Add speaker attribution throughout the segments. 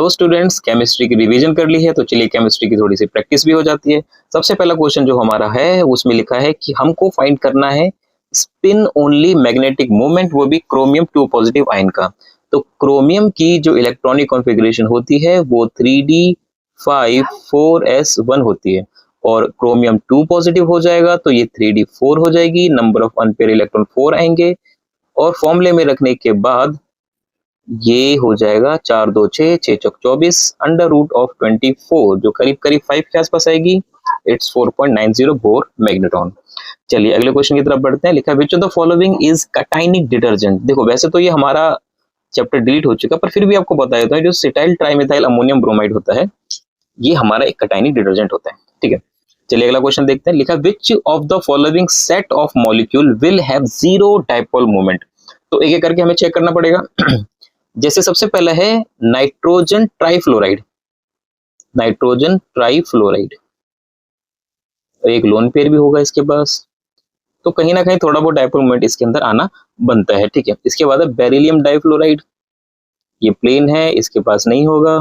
Speaker 1: Hello students, chemistry की revision कर ली है तो चलिए केमिस्ट्री की थोड़ी सी प्रैक्टिस भी हो जाती है। सबसे पहला क्वेश्चन जो हमारा है उसमें लिखा है कि हमको फाइंड करना है स्पिन ओनली मैग्नेटिक मोमेंट, वो भी क्रोमियम 2 पॉजिटिव आयन का। तो क्रोमियम की जो इलेक्ट्रॉनिक कॉन्फ़िगरेशन होती है वो 3d5 4s1 होती है और क्रोमियम 2 पॉजिटिव हो जाएगा तो ये 3d4 हो जाएगी। नंबर ऑफ अनपेयर इलेक्ट्रॉन 4 आएंगे और फॉर्मूले में रखने के बाद ये हो जाएगा 4 2 6 6 चौक 24 अंडर रूट ऑफ 24 जो करीब करीब 5 के आसपास आएगी। It's 4.90 Bohr magnetron. चलिए अगले क्वेश्चन की तरफ बढ़ते हैं। लिखा which of the following is cationic detergent. देखो वैसे तो ये हमारा चैप्टर डिलीट हो चुका, पर फिर भी आपको बता देता हूँ, जो सिटाइल ट्राइमेथाइल अमोनियम ब्रोमाइड होता है ये हमारा एक कटाइनिक डिटर्जेंट होता है। ठीक है, चलिए अगला क्वेश्चन देखते हैं। लिखा which of the following set of molecule will have zero dipole moment. तो एक एक करके हमें चेक करना पड़ेगा। जैसे सबसे पहला है नाइट्रोजन ट्राइफ्लोराइड, नाइट्रोजन ट्राइफ्लोराइड एक लोन पेयर भी होगा इसके पास, तो कहीं ना कहीं थोड़ा बहुत डाइपोल मोमेंट इसके अंदर आना बनता है। ठीक है, इसके बाद है बेरिलियम डाइफ्लोराइड, ये प्लेन है, इसके पास नहीं होगा।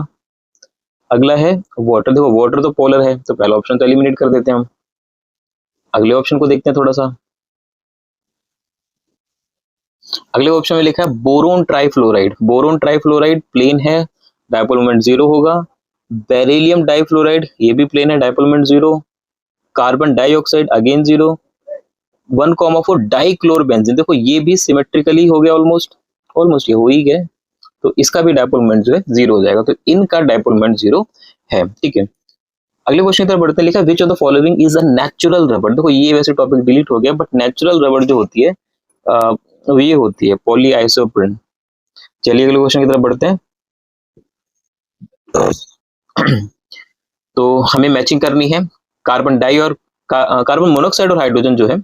Speaker 1: अगला है वाटर, देखो वाटर तो पोलर है तो पहला ऑप्शन तो एलिमिनेट कर देते हैं हम। अगले ऑप्शन को देखते हैं थोड़ा सा। अगले ऑप्शन में लिखा है boron trifluoride, boron trifluoride plane है, डाइपोल मोमेंट 0 होगा। बेरिलियम डाइफ्लोराइड ये भी प्लेन है, dipole moment 0। Carbon dioxide again 0। 1,4 dichlorobenzene, देखो ये भी सिमेट्रिकली हो गया, ऑलमोस्ट ये हो ही गया, तो इसका भी डाइपोल मोमेंट जो है 0 हो जाएगा, तो इनका डाइपोल मोमेंट 0 है। ठीक है, अगले क्वेश्चन की तरफ बढ़ते हैं। लिखा which of the following is a natural rubber. देखो ये वैसे टॉपिक डिलीट हो गया, बट नेचुरल रबर जो होती है ये होती है पॉलीआइसोप्रीन। चलिए अगले क्वेश्चन की तरफ बढ़ते हैं। तो हमें मैचिंग करनी है कार्बन डाई और कार्बन मोनोऑक्साइड और हाइड्रोजन जो है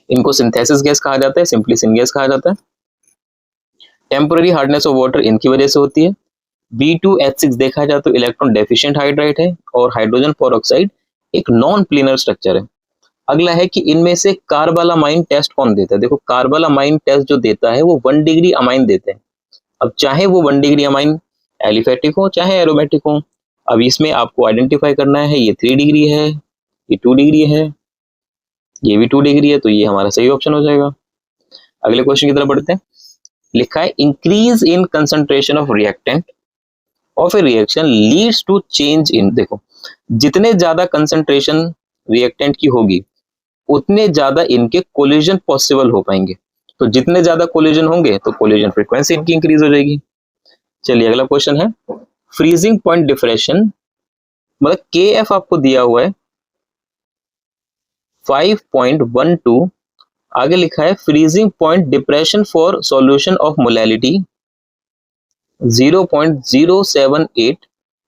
Speaker 1: इनको सिंथेसिस गैस कहा जाता है, सिंपली सिनगैस कहा जाता है। टेम्पोररी हार्डनेस ऑफ वाटर इनकी वजह से होती है। B2H6 देखा जाए तो इलेक्ट्रॉन डेफिशिएंट हाइड्राइड है और हाइड्रोजन पेरोक्साइड एक नॉन प्लेनर स्ट्रक्चर है। अगला है कि इनमें से कार्बालामाइन टेस्ट कौन देता है। देखो कार्बालामाइन टेस्ट जो देता है वो 1 डिग्री अमाइन देते हैं। अब चाहे वो 1 डिग्री अमाइन एलिफेटिक हो चाहे एरोमेटिक हो, अब इसमें आपको आइडेंटिफाई करना है ये 3 डिग्री है, ये 2 डिग्री है, ये भी 2 डिग्री है, तो ये हमारा सही ऑप्शन हो जाएगा। अगले क्वेश्चन की तरफ बढ़ते हैं। लिखा है increase in concentration of reactant of a reaction leads to change in. देखो जितने ज्यादा कंसंट्रेशन रिएक्टेंट की होगी उतने ज्यादा इनके कोलिजन पॉसिबल हो पाएंगे, तो जितने ज्यादा कोलिजन होंगे तो कोलिजन फ्रीक्वेंसी इनकी इंक्रीज हो जाएगी। चलिए अगला क्वेश्चन है फ्रीजिंग पॉइंट डिप्रेशन, मतलब KF आपको दिया हुआ है 5.12। आगे लिखा है freezing point depression for solution of molality 0.078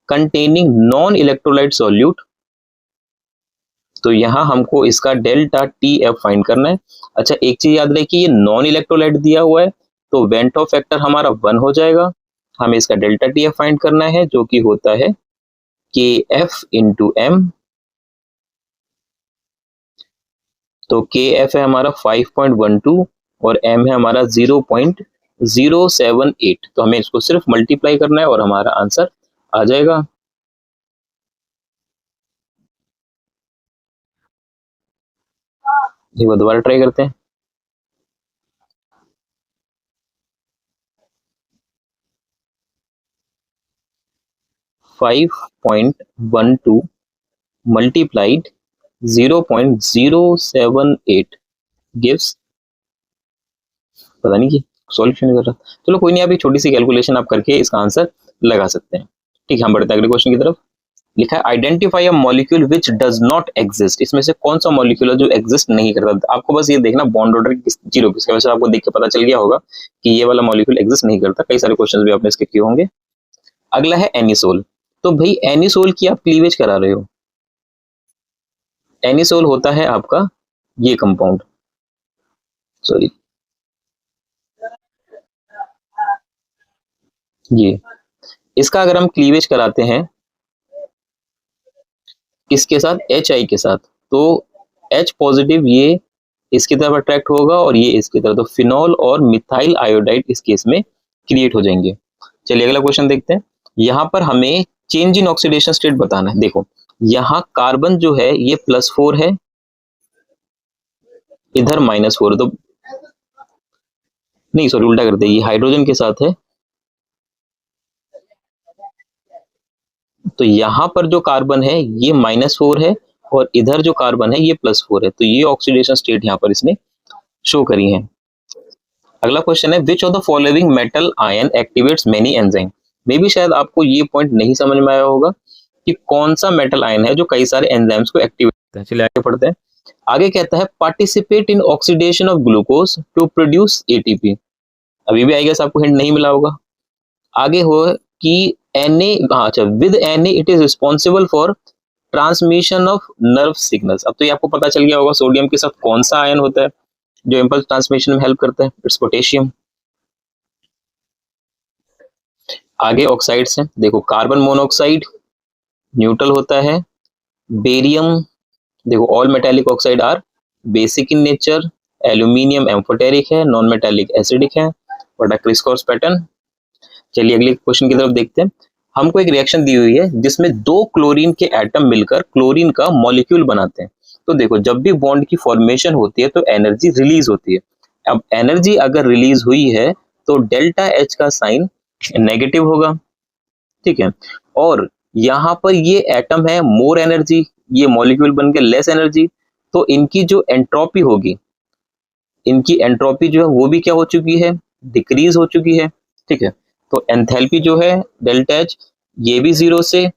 Speaker 1: containing non electrolyte solute. तो यहां हमको इसका डेल्टा TF फाइंड करना है। अच्छा एक चीज याद रखिए, ये नॉन इलेक्ट्रोलाइट दिया हुआ है तो वेंटो फैक्टर हमारा 1 हो जाएगा। हमें इसका डेल्टा TF फाइंड करना है जो कि होता है KF इंटू M। तो KF है हमारा 5.12 और M है हमारा 0.078, तो हमें इसको सिर्फ मल्टीप्लाई करना है और हमारा आंसर आ जाएगा। ये वो दोबारा ट्राई करते हैं। .12 मल्टीप्लाइड 0.078 गिव्स, पता नहीं कि सॉल्यूशन कर रहा। चलो कोई नहीं, अभी छोटी सी कैलकुलेशन आप करके इसका आंसर लगा सकते हैं। ठीक है, हम बढ़ते हैं अगले क्वेश्चन की तरफ। लिखा है identify a molecule which does not exist. इसमें से कौन सा मॉलिक्यूल है जो एग्जिस्ट नहीं करता। आपको बस ये देखना बॉन्ड ऑर्डर जीरो किसका, वैसे आपको देख के पता चल गया होगा कि ये वाला मॉलिक्यूल एग्जिस्ट नहीं करता। कई सारे क्वेश्चंस भी आपने इसके किए होंगे। अगला है एनिसोल। तो भाई एनिसोल की आप क्लीवेज करा रहे हो। एनिसोल होता है आपका ये कंपाउंड, सॉरी ये, इसका अगर हम क्लीवेज कराते हैं इसके साथ HI के साथ, तो H पॉजिटिव ये इसकी तरफ अट्रैक्ट होगा और ये इसकी तरफ, तो फिनॉल और मिथाइल आयोडाइड इस केस में क्रिएट हो जाएंगे। चलिए अगला क्वेश्चन देखते हैं। यहाँ पर हमें चेंज इन ऑक्सीडेशन स्टेट बताना है। देखो यहाँ कार्बन जो है ये +4 है, इधर -4, तो नहीं सॉरी उल्टा करते, ये हाइड्रोजन के साथ है, तो यहाँ पर जो कार्बन है ये -4 है और इधर जो कार्बन है ये +4 है, तो ये ऑक्सीडेशन स्टेट यहाँ पर इसने शो करी है। अगला क्वेश्चन है which of the following metal ion activates many enzyme. मे भी शायद आपको ये पॉइंट नहीं समझ में आया होगा कि कौन सा मेटल आयन है जो कई सारे एंजाइम्स को एक्टिवेट करता है। चलिए आगे पढ़ते हैं। आगे कहता है participate in oxidation of glucose to produce ATP. अभी भी आई गेस आपको हिंट नहीं मिला होगा। आगे हो कि अच्छा with Na it is responsible for transmission of nerve signals. अब तो ये आपको पता चल गया होगा सोडियम के साथ कौन सा आयन होता है जो इम्पल्स ट्रांसमिशन में हेल्प करता है, इट्स पोटेशियम। आगे ऑक्साइड्स हैं, देखो कार्बन मोनोऑक्साइड न्यूट्रल होता है, बेरियम, देखो all metallic oxide are basic in nature, aluminium amphoteric है, नॉन मेटालिक एसिडिक है, व्हाट आर क्रिस्क्रॉस पैटर्न। चलिए अगले क्वेश्चन की तरफ देखते हैं। हमको एक रिएक्शन दी हुई है जिसमें 2 क्लोरीन के एटम मिलकर क्लोरीन का मॉलिक्यूल बनाते हैं। तो देखो जब भी बॉन्ड की फॉर्मेशन होती है तो एनर्जी रिलीज होती है। अब एनर्जी अगर रिलीज हुई है तो डेल्टा H का साइन नेगेटिव होगा, ठीक है। और यहाँ पर ये एटम है मोर एनर्जी, ये मॉलिक्यूल बन के लेस एनर्जी, तो इनकी जो एंट्रोपी होगी, इनकी एंट्रोपी जो है वो भी क्या हो चुकी है, डिक्रीज हो चुकी है, ठीक है। तो एंथैल्पी जो है डेल्टा H ये भी 0 से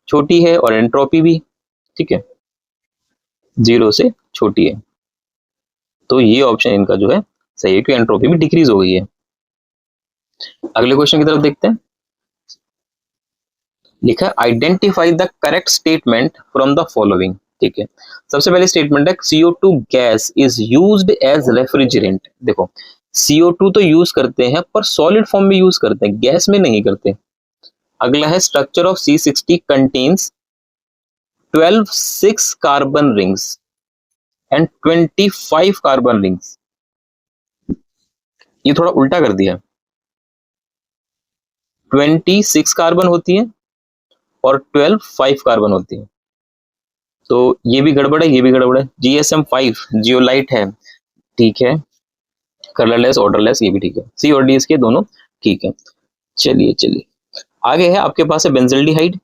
Speaker 1: छोटी है और एंट्रोपी भी, ठीक है, 0 से छोटी है। तो ये ऑप्शन इनका जो है सही है कि एंट्रोपी भी डिक्रीज हो गई है। अगले क्वेश्चन की तरफ देखते हैं। लिखा है identify the correct statement from the following, ठीक है। सबसे पहले स्टेटमेंट है CO2 gas is used as refrigerant. देखो CO2 तो यूज करते हैं पर सॉलिड फॉर्म में यूज करते हैं, गैस में नहीं करते। अगला है structure of C60 contains 12 6 carbon rings and 25 carbon rings. ये थोड़ा उल्टा कर दिया, 26 कार्बन होती है और 12 5 कार्बन होती है, तो ये भी गड़बड़ है, ये भी गड़बड़ है। GSM5 जियोलाइट है, ठीक है, कलरलेस ऑर्डरलेस, ये भी ठीक है। C और D इसके दोनों ठीक है। चलिए चलिए आगे है, आपके पास है बेंजल्डिहाइड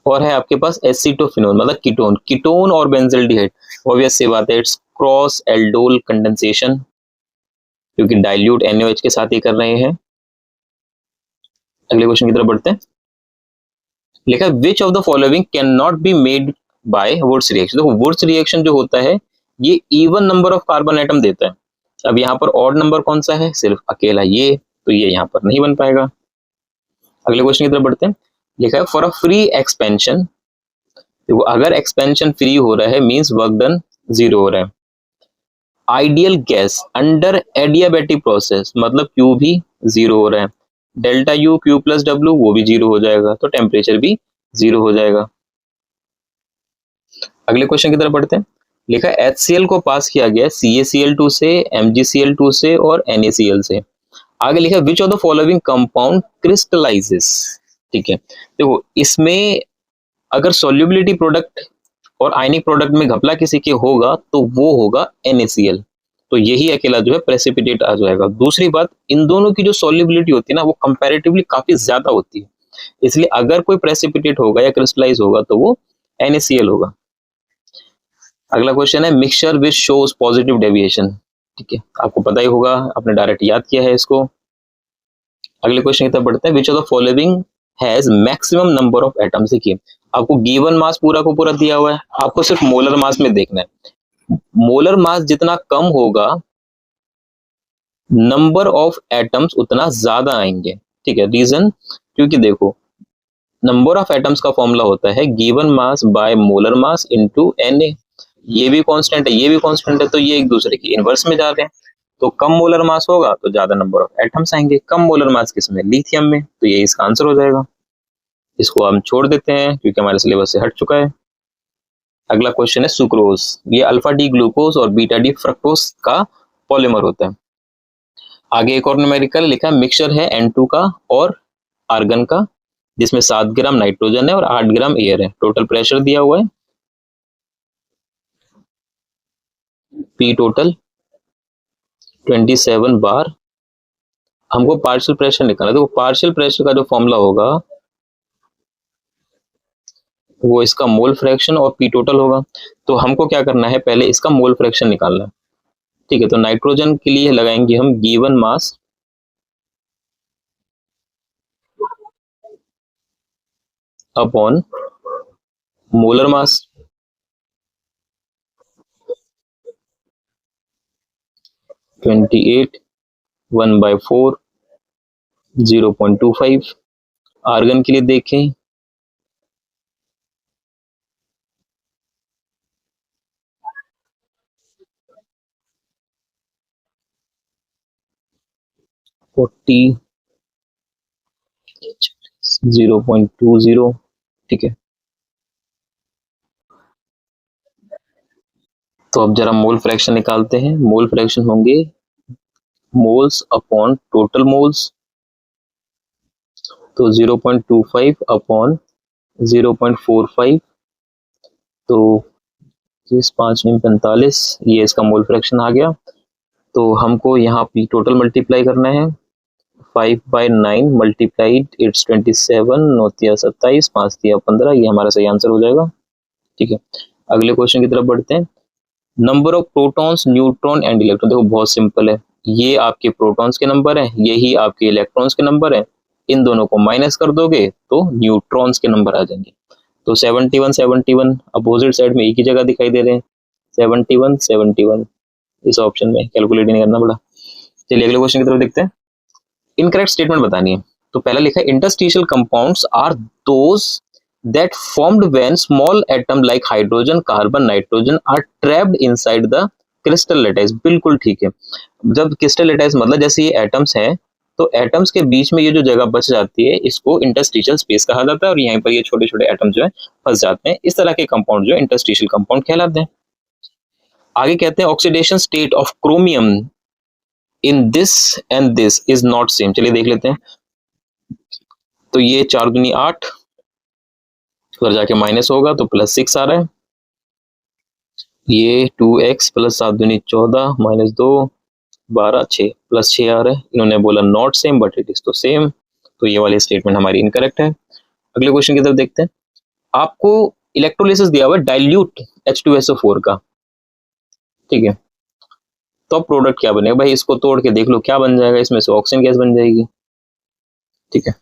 Speaker 1: और है आपके पास एसीटोफिनोल मतलब कीटोन। कीटोन और बेंजल्डिहाइड ऑब्वियस सी बात है, इट्स क्रॉस एल्डोल कंडेंसेशन, क्योंकि डाइल्यूट NaOH के साथ ही कर रहे हैं। अगले क्वेश्चन की तरफ बढ़ते हैं। लिखा which of the following can not be made by Wurtz reaction. देखो वुड्स रिएक्शन जो होता है ये even number of carbon atom देता है। अब यहाँ पर ऑड नंबर कौन सा है, सिर्फ अकेला ये, तो ये यहाँ पर नहीं बन पाएगा। अगले क्वेश्चन की तरफ बढ़ते हैं। लिखा है फॉर अ फ्री एक्सपेंशन, देखो अगर एक्सपेंशन फ्री हो रहा है मींस वर्क डन 0 हो रहा है। Ideal gas under adiabatic process मतलब Q भी 0 हो रहा है। Delta U Q plus W वो भी 0 हो जाएगा, तो टेम्परेचर भी 0 हो जाएगा। अगले क्वेश्चन की तरफ बढ़ते हैं। लिखा है HCl को पास किया गया CaCl2 से, MgCl2 से और NaCl से। आगे लिखा which of the following compound crystallises, ठीक है। देखो इसमें अगर सॉल्युबिलिटी प्रोडक्ट और आयनिक प्रोडक्ट में घपला किसी के होगा तो वो होगा NaCl, तो यही अकेला जो है प्रेसिपिटेट आ जाएगा। दूसरी बात, इन दोनों की जो सॉल्युबिलिटी होती है ना वो कंपैरेटिवली काफी ज्यादा होती है, इसलिए अगर कोई प्रेसिपिटेट होगा या क्रिस्टलाइज होगा तो वो NaCl होगा। अगला क्वेश्चन है mixture which shows positive deviation, ठीक है, आपको पता ही होगा, आपने डायरेक्ट याद किया है इसको। अगले क्वेश्चन की तरफ बढ़ते हैं। विच of the following has maximum number of atoms. देखिए आपको गिवन मास पूरा को पूरा दिया हुआ है, आपको सिर्फ मोलर मास में देखना है। मोलर मास जितना कम होगा नंबर ऑफ एटम्स उतना ज्यादा आएंगे, ठीक है। रीजन, क्योंकि देखो नंबर ऑफ एटम्स का फॉर्मूला होता है given mass by molar mass into Na। ये भी कांस्टेंट है, ये भी कांस्टेंट है, तो ये एक दूसरे की इनवर्स में जा रहे हैं। तो कम मोलर मास होगा तो ज्यादा नंबर ऑफ एटम्स आएंगे। कम मोलर मास किसमें, लिथियम में, तो ये इसका आंसर हो जाएगा। इसको हम छोड़ देते हैं क्योंकि हमारे सिलेबस से हट चुका है। अगला क्वेश्चन है सुक्रोज। ये अल्फा डी ग्लूकोज और बीटा डी फ्रक्टोज का पॉलीमर होता है। आगे एक और न्यूमेरिकल लिखा है, मिक्सचर है N2 का और आर्गन का, जिसमें 7 ग्राम नाइट्रोजन है और 8 ग्राम एयर है। टोटल प्रेशर दिया हुआ है, पी टोटल 27 बार। हमको पार्शियल प्रेशर निकालना है। देखो पार्शियल प्रेशर का जो फॉर्मूला होगा वो इसका मोल फ्रैक्शन और पी टोटल होगा। तो हमको क्या करना है, पहले इसका मोल फ्रैक्शन निकालना है। ठीक है, तो नाइट्रोजन के लिए लगाएंगे हम given mass upon molar mass. 28 1/4 0.25। Argon के लिए देखें, फोर्टी 0.20। ठीक है, तो अब जरा मोल फ्रैक्शन निकालते हैं। मोल फ्रैक्शन होंगे मोल्स अपॉन टोटल मोल्स, तो 0.25 अपॉन 0.45, तो 5×45, ये इसका मोल फ्रैक्शन आ गया। तो हमको यहाँ पी टोटल मल्टीप्लाई करना है, 5/9 मल्टीप्लाइड इट्स 27, 9×27, 5×15, ये हमारा सही आंसर हो जाएगा। ठीक है, अगले क्वेश्चन की तरफ बढ़ते हैं। Number of protons, neutron and electron. देखो बहुत सिंपल है, ये आपके प्रोटॉन्स के नंबर हैं, यही आपके इलेक्ट्रॉन्स के नंबर हैं। इन दोनों को माइनस कर दोगे तो न्यूट्रॉन्स के नंबर आ जाएंगे। तो 71 71 अपोजिट साइड में एक ही जगह दिखाई दे रहे हैं, 71 71 इस ऑप्शन में, कैलकुलेट नहीं करना पड़ा। चलिए अगले क्वेश्चन की तरफ देखते हैं। इनकरेक्ट स्टेटमेंट बतानी है। तो पहला लिखा है interstitial compounds are those that formed when small atom like hydrogen, carbon, nitrogen are trapped inside the crystal lattice। बिल्कुल ठीक है, जब क्रिस्टल लैटिस मतलब जैसे ये एटम्स हैं, तो एटम्स के बीच में ये जो जगह बच जाती है इसको इंटरस्टिशियल स्पेस कहा जाता है, और यहीं पर ये छोटे छोटे एटम जो है फंस जाते हैं। इस तरह के कंपाउंड जो इंटरस्टिशियल कंपाउंड कहलाते हैं। आगे कहते हैं oxidation state of chromium in this and this is not same. चलिए देख लेते हैं। तो ये 4×8, अगर जाके माइनस होगा तो +6 आ रहा है। ये 2x प्लस 7×14 -2 12 6 +6 आ रहा है। इन्होंने बोला not same but it is तो सेम, तो ये वाली स्टेटमेंट हमारी इनकरेक्ट है। अगले क्वेश्चन की तरफ देखते हैं। आपको इलेक्ट्रोलिसिस दिया हुआ है डाइल्यूट H2SO4 का, ठीक है, तो अब प्रोडक्ट क्या बनेगा भाई, इसको तोड़ के देख लो क्या बन जाएगा, इसमें से ऑक्सीजन गैस बन जाएगी। ठीक है,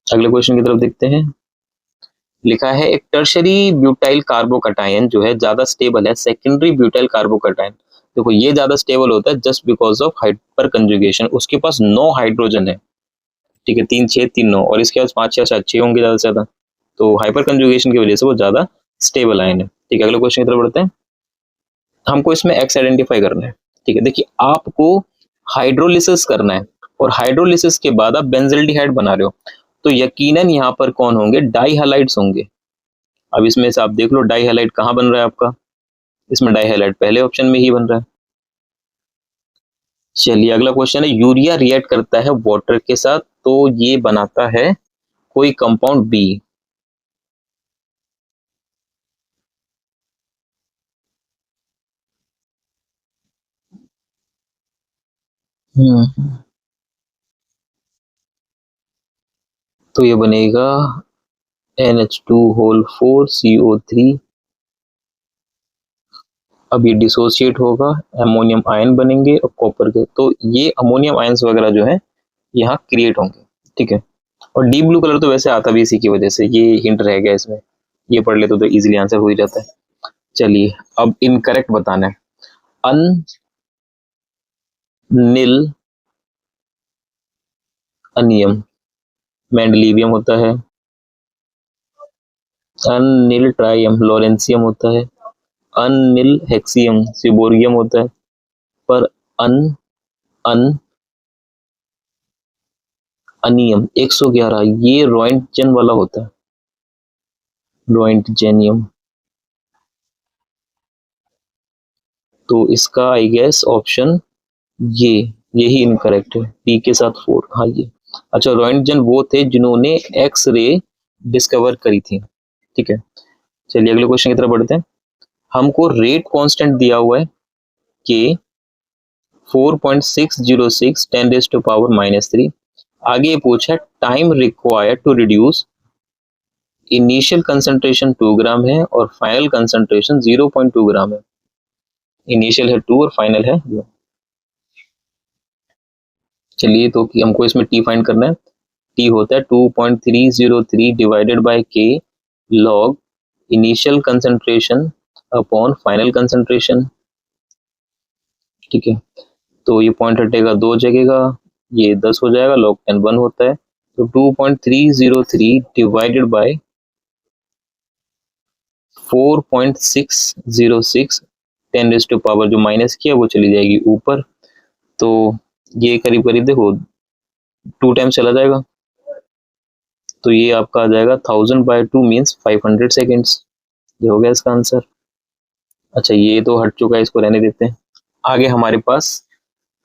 Speaker 1: अगले क्वेश्चन की तरफ देखते हैं। लिखा है एक टर्शरी ब्यूटाइल कार्बोकटायन जो है ज्यादा स्टेबल है सेकेंडरी ब्यूटाइल कार्बोकटायन। देखो ये ज्यादा स्टेबल होता है just because of hyper conjugation. उसके पास 9 हाइड्रोजन है, ठीक है, 3 6 3 9, और इसके पास 5 6 7 6 होंगे ज्यादा से ज्यादा। तो हाइपर कंजुगेशन की वजह से वो ज्यादा स्टेबल आयन है। ठीक है, अगले क्वेश्चन की तरफ बढ़ते हैं। हमको इसमें एक्स आइडेंटिफाई करना है। ठीक है, देखिए आपको हाइड्रोलिसिस करना है, और हाइड्रोलिसिस के बाद आप बेंजल्डिहाइड बना रहे हो, तो यकीनन यहाँ पर कौन होंगे, डाई हैलाइड्स होंगे। अब इसमें से आप देख लो डाई हैलाइड कहाँ बन रहा है आपका, इसमें डाई हैलाइड पहले ऑप्शन में ही बन रहा है। चलिए अगला क्वेश्चन है, यूरिया रिएक्ट करता है वाटर के साथ तो ये बनाता है कोई कंपाउंड बी। तो ये बनेगा NH2 4 CO3। अब ये डिसोसिएट होगा, अमोनियम आयन बनेंगे और कॉपर के, तो ये अमोनियम आयंस वगैरह जो है यहाँ क्रिएट होंगे। ठीक है, और डीप ब्लू कलर तो वैसे आता भी इसी की वजह से, ये हिंट रह गया इसमें, ये पढ़ लेते तो इजीली आंसर हो ही जाता है। चलिए अब इनकरेक्ट बताना है। अनिल अनियम मेंडलीवियम होता है, अनिल ट्राइयम लॉरेंसियम होता है, अनिल हेक्सियम सिबोरियम होता है, पर अन अन अनियम 111 ये रॉयंटजन वाला होता है। रोएंटजेनियम। तो इसका आई गेस ऑप्शन ये यही इनकरेक्ट है, पी के साथ 4। हाँ ये अच्छा, रोएंटजन वो थे जिन्होंने एक्स रे डिस्कवर करी थी। ठीक है, चलिए अगले क्वेश्चन की तरफ बढ़ते हैं। हमको रेट कांस्टेंट दिया हुआ है के 4.606 10⁻³ आगे पूछा time required to reduce, initial concentration 2 gram है और फाइनल कंसंट्रेशन 0.2 ग्राम है। इनिशियल है 2 और फाइनल है 0। चलिए तो कि हमको इसमें टी फाइंड करना है। टी होता है 2.303 डिवाइडेड बाय के log initial concentration upon final concentration. ठीक है, तो ये पॉइंट हटेगा 2 जगह का, ये 10 हो जाएगा, लॉग 10 1 होता है। तो 2.303 डिवाइडेड बाय 4.606 10⁻, जो माइनस किया वो चली जाएगी ऊपर, तो ये करीब करीब देखो 2 टाइम्स चला जाएगा, तो ये आपका आ जाएगा 1000/2 मीन्स 500 सेकेंड्स। ये हो गया इसका आंसर। अच्छा ये तो हट चुका है, इसको रहने देते हैं। आगे हमारे पास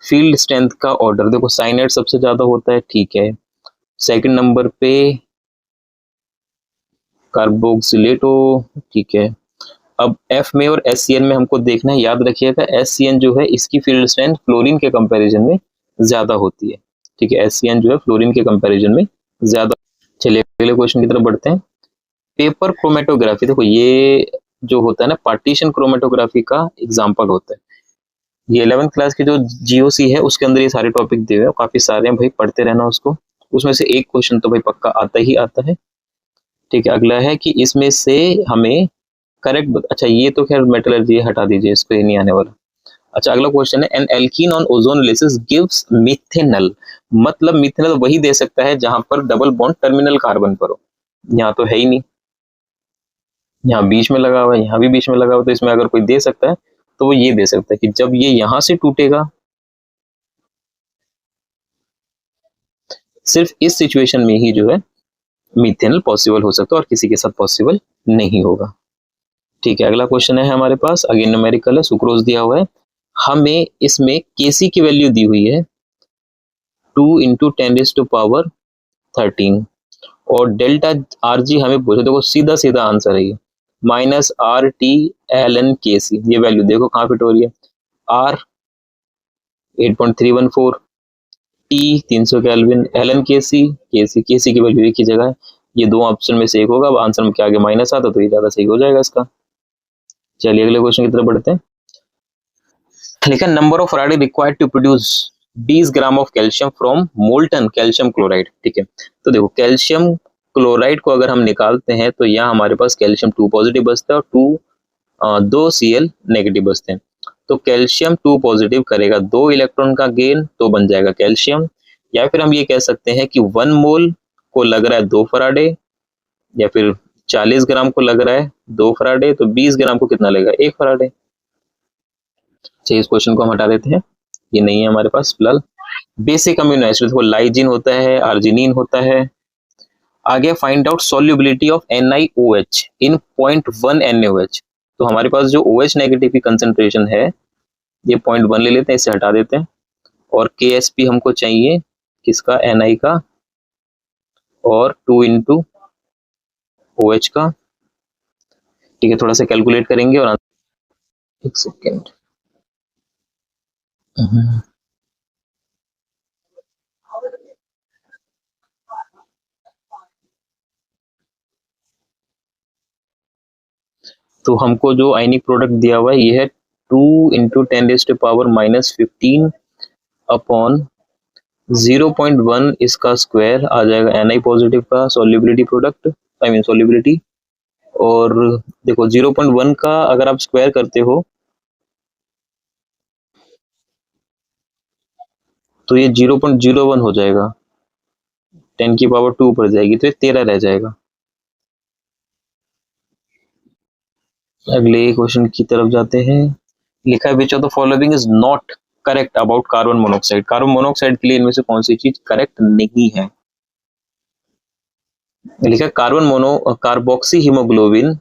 Speaker 1: फील्ड स्ट्रेंथ का ऑर्डर देखो, साइनाइड सबसे ज्यादा होता है, ठीक है। सेकंड नंबर पे कार्बोक्सिलेटो, ठीक है। अब एफ में और एससीएन में हमको देखना है, याद रखिएगा एससीएन जो है इसकी फील्ड स्ट्रेंथ फ्लोरीन के कंपैरिजन में ज्यादा होती है। ठीक है, एससीएन जो है फ्लोरीन के कंपैरिजन में ज्यादा। चलिए अगले क्वेश्चन की तरफ बढ़ते हैं। पेपर क्रोमेटोग्राफी, देखो ये जो होता है ना पार्टीशन क्रोमेटोग्राफी का एग्जाम्पल होता है। ये 11th क्लास की जो जीओसी है उसके अंदर ये सारे टॉपिक दिए हुए हैं, काफी सारे हैं भाई, पढ़ते रहना उसको। उसमें से एक क्वेश्चन तो भाई पक्का आता ही आता है। ठीक है, अगला है कि इसमें से हमें करेक्ट, अच्छा ये तो खैर मेटलर्जी हटा दीजिए, इसको ये नहीं आने वाला। अच्छा अगला क्वेश्चन है N alkene on ozonolysis gives methanal, मतलब मिथेनल वही दे सकता है जहां पर डबल बॉन्ड टर्मिनल कार्बन पर हो। यहाँ तो है ही नहीं, यहाँ बीच में लगा हुआ है, यहाँ भी बीच में लगा हुआ है, तो इसमें अगर कोई दे सकता है तो वो ये दे सकता है कि जब ये यहां से टूटेगा, सिर्फ इस सिचुएशन में ही जो है मीथेनल पॉसिबल हो सकता है और किसी के साथ पॉसिबल नहीं होगा। ठीक है, अगला क्वेश्चन है हमारे पास, अगेन न्यूमेरिकल है, सुक्रोज दिया हुआ है, हमें इसमें केसी की वैल्यू दी हुई है 2 × 10⁻13 और डेल्टा आर जी हमें पूछे, देखो सीधा सीधा आंसर है ये -RT ln/Kc। ये वैल्यू देखो कहाँ फिट हो रही है, आर 8.314, टी 300 केल्विन, ln/Kc, केसी की वैल्यू एक ही जगह है, ये दो ऑप्शन में से एक होगा। अब आंसर में क्या आगे माइनस आता तो ये ज्यादा सही हो जाएगा इसका। चलिए अगले क्वेश्चन की तरफ बढ़ते हैं। लिखा number of faraday required to produce 20 gram of calcium from molten calcium chloride. ठीक है, तो देखो कैल्शियम क्लोराइड को अगर हम निकालते हैं तो यहाँ हमारे पास कैल्शियम 2 पॉजिटिव बचता है और 2 Cl नेगेटिव बचते हैं। तो कैल्शियम 2 पॉजिटिव करेगा 2 इलेक्ट्रॉन का गेन, तो बन जाएगा कैल्शियम। या फिर हम ये कह सकते हैं कि 1 मोल को लग रहा है 2 फराडे, या फिर 40 ग्राम को लग रहा है 2 फराडे, तो 20 ग्राम को कितना लगेगा 1 फराडे। चलिए इस क्वेश्चन को हम हटा देते हैं, ये नहीं है हमारे पास फिलहाल। बेसिक अमीनो एसिड देखो लाइजिन होता है, आर्जिनिन होता है। आगे find out solubility of NiOH in 0.1 NaOH। तो हमारे पास जो OH नेगेटिव की कंसंट्रेशन है ये 0.1 ले लेते हैं, इसे हटा देते हैं, और KSP हमको चाहिए किसका, Ni का, और 2 × OH का। ठीक है, थोड़ा सा कैलकुलेट करेंगे और एक सेकेंड। तो हमको जो आयनिक प्रोडक्ट दिया हुआ है ये है 2 × 10⁻⁻15 अपॉन 0.1 इसका स्क्वायर आ जाएगा Ni पॉजिटिव का solubility product, I mean solubility. और देखो 0.1 का अगर आप स्क्वायर करते हो तो ये 0.01 हो जाएगा, 10⁻² ऊपर जाएगी तो ये 13 रह जाएगा। अगले क्वेश्चन की तरफ जाते हैं। लिखा है which of the following is not correct about carbon monoxide. Carbon monoxide के लिए इनमें से कौन सी चीज करेक्ट नहीं है। लिखा carbon mono carboxy haemoglobin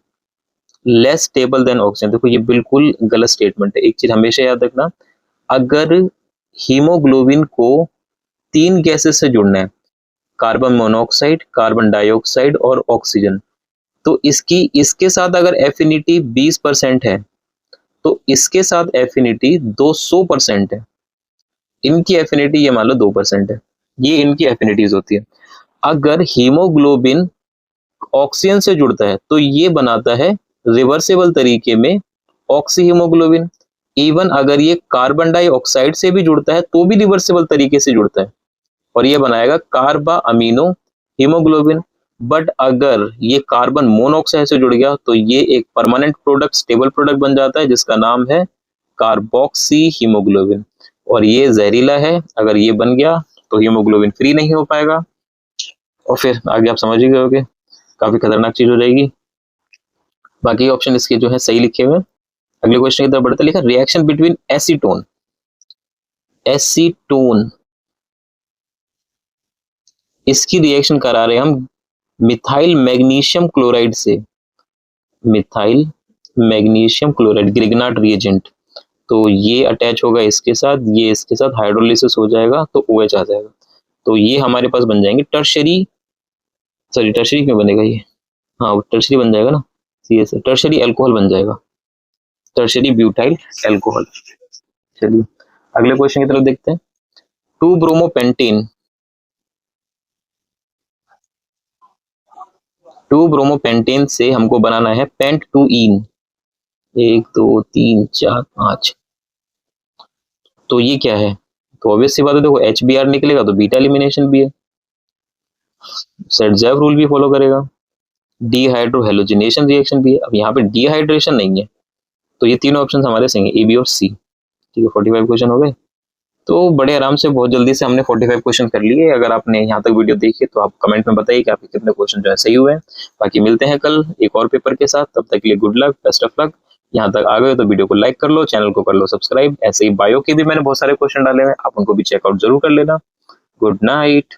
Speaker 1: less stable then oxygen. देखो ये बिल्कुल गलत स्टेटमेंट है। एक चीज हमेशा याद रखना, अगर हीमोग्लोबिन को 3 गैसेस से जुड़ना है, कार्बन मोनोऑक्साइड, कार्बन डाइऑक्साइड और ऑक्सीजन, तो इसके साथ अगर एफिनिटी 20% है तो इसके साथ एफिनिटी 200% है। इनकी एफिनिटी ये मान लो 2% है, ये इनकी एफिनिटीज होती है। अगर हीमोग्लोबिन ऑक्सीजन से जुड़ता है तो ये बनाता है रिवर्सेबल तरीके में ऑक्सी हीमोग्लोबिन। इवन अगर ये कार्बन डाइऑक्साइड से भी जुड़ता है तो भी रिवर्सेबल तरीके से जुड़ता है और ये बनाएगा कार्बा अमीनो हीमोग्लोबिन। बट अगर ये कार्बन मोनोऑक्साइड से जुड़ गया तो ये एक परमानेंट प्रोडक्ट, स्टेबल प्रोडक्ट बन जाता है जिसका नाम है कार्बोक्सी हीमोग्लोबिन। और ये जहरीला है, अगर ये बन गया तो हीमोग्लोबिन फ्री नहीं हो पाएगा और फिर आगे आप समझ ही गए होगे, काफी खतरनाक चीज हो जाएगी। बाकी ऑप्शन इसके जो है सही लिखे हुए। अगले क्वेश्चन की तरफ बढ़ते, लिखा रिएक्शन बिटवीन एसीटोन, एसीटोन इसकी रिएक्शन करा रहे हैं हम मिथाइल मैग्नीशियम क्लोराइड से, methyl magnesium chloride Grignard reagent. तो ये अटैच होगा इसके साथ, ये इसके साथ हाइड्रोलिसिस हो जाएगा तो OH आ जाएगा। तो ये हमारे पास बन जाएंगे टर्शरी, सॉरी टर्शरी क्यों बनेगा ये, हाँ टर्शरी बन जाएगा ना, CS टर्शरी अल्कोहल बन जाएगा, टर्शरी ब्यूटाइल अल्कोहल। चलिए अगले क्वेश्चन की तरफ देखते हैं। 2 ब्रोमोपेंटेन, 2 ब्रोमोपेंटेन से हमको बनाना है पेंट 2 इन, 1 2 3 4 5। तो ये क्या है, तो ऑब्वियस सी बात है, देखो HBr निकलेगा तो बीटा एलिमिनेशन भी है, सेटजेव रूल भी फॉलो करेगा, डीहाइड्रोहेलोजिनेशन रिएक्शन भी है। अब यहाँ पे डिहाइड्रेशन नहीं है तो ये तीनों ऑप्शन हमारे सही है, A, B और C। ठीक है 45 क्वेश्चन हो गए। तो बड़े आराम से बहुत जल्दी से हमने 45 क्वेश्चन कर लिए। अगर आपने यहाँ तक वीडियो देखी तो आप कमेंट में बताइए कि आपके कितने क्वेश्चन जो है सही हुए हैं। बाकी मिलते हैं कल एक और पेपर के साथ, तब तक के लिए good luck, best of luck. यहाँ तक आ गए तो वीडियो को लाइक कर लो, चैनल को कर लो सब्सक्राइब। ऐसे ही बायो के भी मैंने बहुत सारे क्वेश्चन डाले हैं, आप उनको भी चेकआउट जरूर कर लेना। Good night.